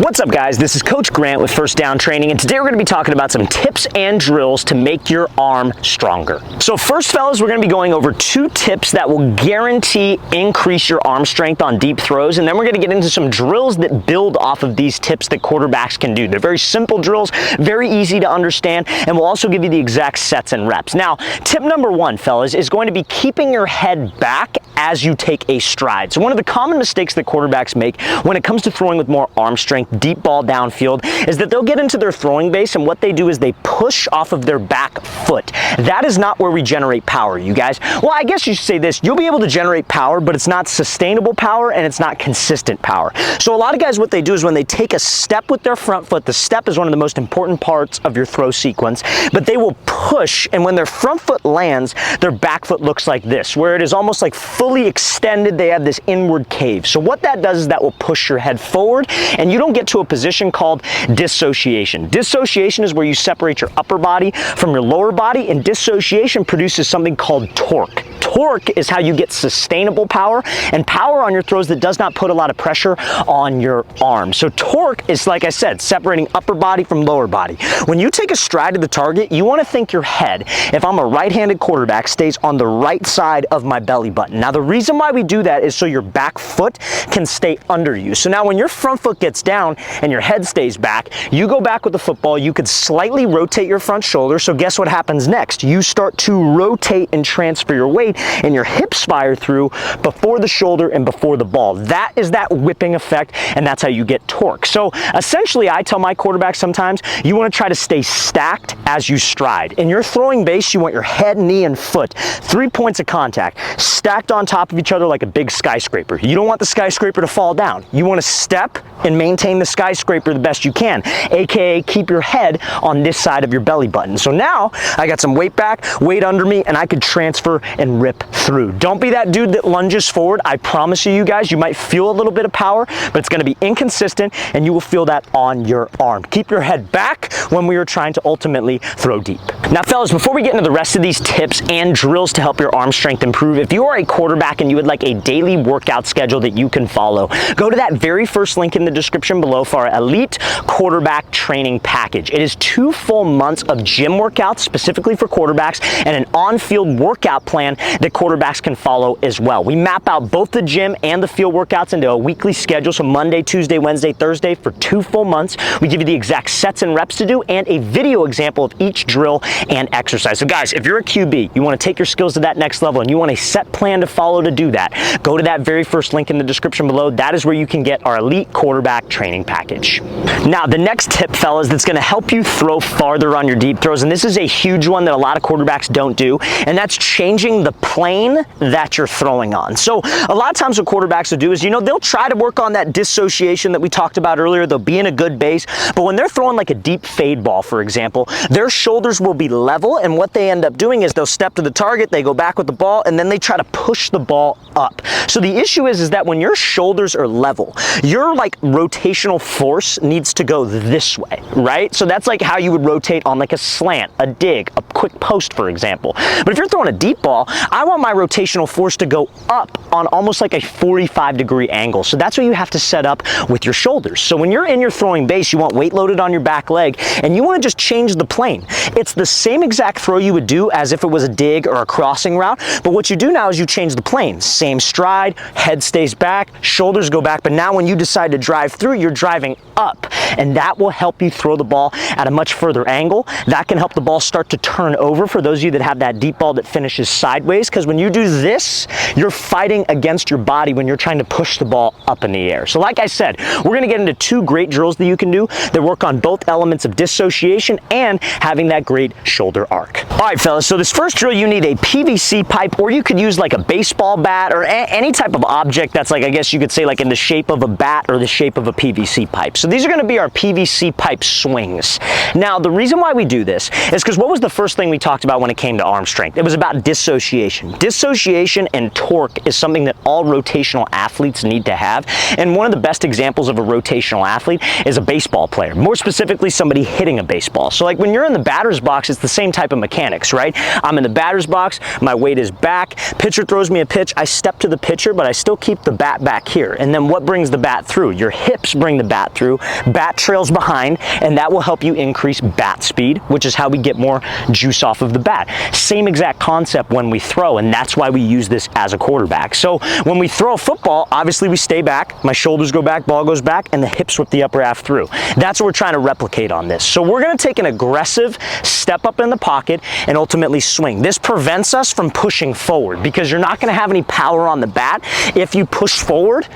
What's up, guys? This is Coach Grant with First Down Training, and today we're going to be talking about some tips and drills to make your arm stronger. So first, fellas, we're going to be going over 2 tips that will guarantee increase your arm strength on deep throws, and then we're going to get into some drills that build off of these tips that quarterbacks can do. They're very simple drills, very easy to understand, and we'll also give you the exact sets and reps. Now, tip number 1, fellas, is going to be keeping your head back as you take a stride. So one of the common mistakes that quarterbacks make when it comes to throwing with more arm strength, deep ball downfield, is that they'll get into their throwing base, and what they do is they push off of their back foot. That is not where we generate power, you guys. Well, I guess you should say this: you'll be able to generate power, but it's not sustainable power and it's not consistent power. So a lot of guys, what they do is when they take a step with their front foot, the step is one of the most important parts of your throw sequence, but they will push, and when their front foot lands, their back foot looks like this, where it is almost like fully extended. They have this inward cave. So what that does is that will push your head forward, and you don't get to a position called dissociation. Dissociation is where you separate your upper body from your lower body, and dissociation produces something called torque. Torque is how you get sustainable power, and power on your throws that does not put a lot of pressure on your arm. So torque is, like I said, separating upper body from lower body. When you take a stride to the target, you want to think your head, if I'm a right-handed quarterback, stays on the right side of my belly button. Now, the reason why we do that is so your back foot can stay under you. So now when your front foot gets down and your head stays back, you go back with the football, you could slightly rotate your front shoulder. So guess what happens next? You start to rotate and transfer your weight, and your hips fire through before the shoulder and before the ball. That is that whipping effect, and that's how you get torque. So essentially, I tell my quarterbacks sometimes, you want to try to stay stacked as you stride. In your throwing base, you want your head, knee, and foot, 3 points of contact, stacked on top of each other like a big skyscraper. You don't want the skyscraper to fall down. You want to step and maintain the skyscraper the best you can, aka keep your head on this side of your belly button. So now I got some weight back, weight under me, and I could transfer and rip through. Don't be that dude that lunges forward. I promise you guys, you might feel a little bit of power, but it's going to be inconsistent, and you will feel that on your arm. Keep your head back when we are trying to ultimately throw deep. Now, fellas, before we get into the rest of these tips and drills to help your arm strength improve, if you are a quarterback and you would like a daily workout schedule that you can follow, go to that very first link in the description below for our Elite Quarterback Training Package. It is 2 full months of gym workouts specifically for quarterbacks, and an on-field workout plan that quarterbacks can follow as well. We map out both the gym and the field workouts into a weekly schedule, so Monday, Tuesday, Wednesday, Thursday for 2 full months. We give you the exact sets and reps to do and a video example of each drill and exercise. So guys, if you're a QB, you want to take your skills to that next level and you want a set plan to follow to do that, go to that very first link in the description below. That is where you can get our Elite Quarterback Training Package. Now, the next tip, fellas, that's going to help you throw farther on your deep throws, and this is a huge one that a lot of quarterbacks don't do, and that's changing the plane that you're throwing on. So a lot of times what quarterbacks will do is, they'll try to work on that dissociation that we talked about earlier. They'll be in a good base, but when they're throwing like a deep fade ball, for example, their shoulders will be level, and what they end up doing is they'll step to the target, they go back with the ball, and then they try to push the ball up. So the issue is that when your shoulders are level, your rotational force needs to go this way, right? So that's like how you would rotate on like a slant, a dig, a quick post, for example. But if you're throwing a deep ball, I want my rotational force to go up on almost like a 45-degree angle. So that's what you have to set up with your shoulders. So when you're in your throwing base, you want weight loaded on your back leg, and you want to just change the plane. It's the same exact throw you would do as if it was a dig or a crossing route, but what you do now is you change the plane. Same stride, head stays back, shoulders go back, but now when you decide to drive through, you're driving up, and that will help you throw the ball at a much further angle. That can help the ball start to turn over for those of you that have that deep ball that finishes sideways, because when you do this, you're fighting against your body when you're trying to push the ball up in the air. So like I said, we're going to get into 2 great drills that you can do that work on both elements of dissociation and having that great shoulder arc. All right, fellas, so this first drill, you need a PVC pipe, or you could use like a baseball bat or any type of object that's like, I guess you could say, like in the shape of a bat or the shape of a PVC pipe. So these are going to be our PVC pipe swings. Now, the reason why we do this is because what was the first thing we talked about when it came to arm strength? It was about dissociation. Dissociation and torque is something that all rotational athletes need to have. And one of the best examples of a rotational athlete is a baseball player, more specifically somebody hitting a baseball. So like when you're in the batter's box, it's the same type of mechanics, right? I'm in the batter's box, my weight is back, pitcher throws me a pitch, I step to the pitcher, but I still keep the bat back here. And then what brings the bat through? Your hips bring the bat through, bat trails behind, and that will help you increase bat speed, which is how we get more juice off of the bat. Same exact concept when we throw, and that's why we use this as a quarterback. So when we throw a football, obviously we stay back, my shoulders go back, ball goes back, and the hips whip the upper half through. That's what we're trying to replicate on this. So we're gonna take an aggressive step up in the pocket and ultimately swing. This prevents us from pushing forward because you're not gonna have any power on the bat if you push forward,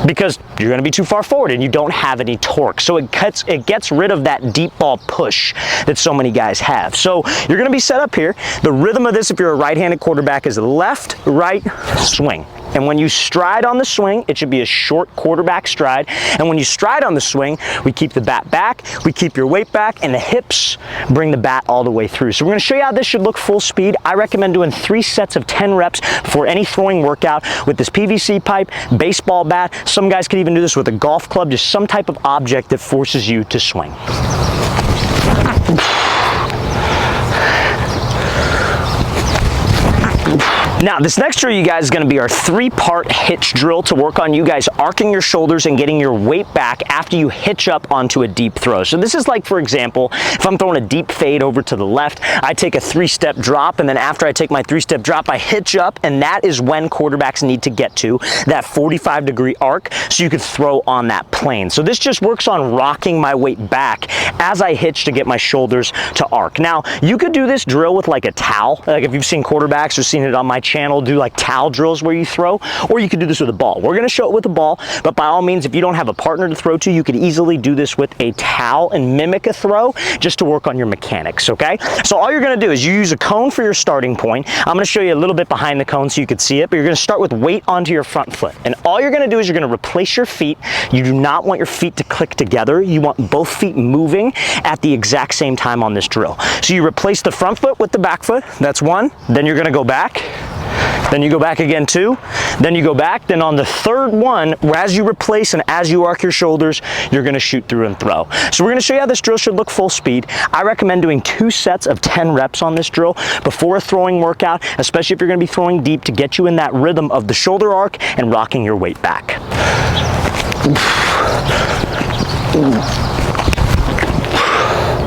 because you're gonna be too far forward and you don't have any torque. So it gets rid of that deep ball push that so many guys have. So you're gonna be set up here. The rhythm of this, if you're a right-handed quarterback, is left, right, swing. And when you stride on the swing, it should be a short quarterback stride. And when you stride on the swing, we keep the bat back, we keep your weight back, and the hips bring the bat all the way through. So we're gonna show you how this should look full speed. I recommend doing 3 sets of 10 reps for any throwing workout with this PVC pipe, baseball bat. Some guys could even do this with a golf club, just some type of object that forces you to swing. Now, this next drill, you guys, is gonna be our 3-part hitch drill to work on you guys arcing your shoulders and getting your weight back after you hitch up onto a deep throw. So this is like, for example, if I'm throwing a deep fade over to the left, I take a 3-step drop, and then after I take my 3-step drop, I hitch up, and that is when quarterbacks need to get to that 45-degree arc so you could throw on that plane. So this just works on rocking my weight back as I hitch to get my shoulders to arc. Now, you could do this drill with like a towel, like if you've seen quarterbacks or seen it on my channel, do like towel drills where you throw, or you could do this with a ball. We're gonna show it with a ball, but by all means, if you don't have a partner to throw to, you could easily do this with a towel and mimic a throw just to work on your mechanics, okay? So all you're gonna do is you use a cone for your starting point. I'm gonna show you a little bit behind the cone so you could see it, but you're gonna start with weight onto your front foot. And all you're gonna do is you're gonna replace your feet. You do not want your feet to click together. You want both feet moving at the exact same time on this drill. So you replace the front foot with the back foot. That's 1. Then you're gonna go back. Then you go back again 2, then you go back, then on the 3rd one, as you replace and as you arc your shoulders, you're gonna shoot through and throw. So we're gonna show you how this drill should look full speed. I recommend doing 2 sets of 10 reps on this drill before a throwing workout, especially if you're gonna be throwing deep, to get you in that rhythm of the shoulder arc and rocking your weight back.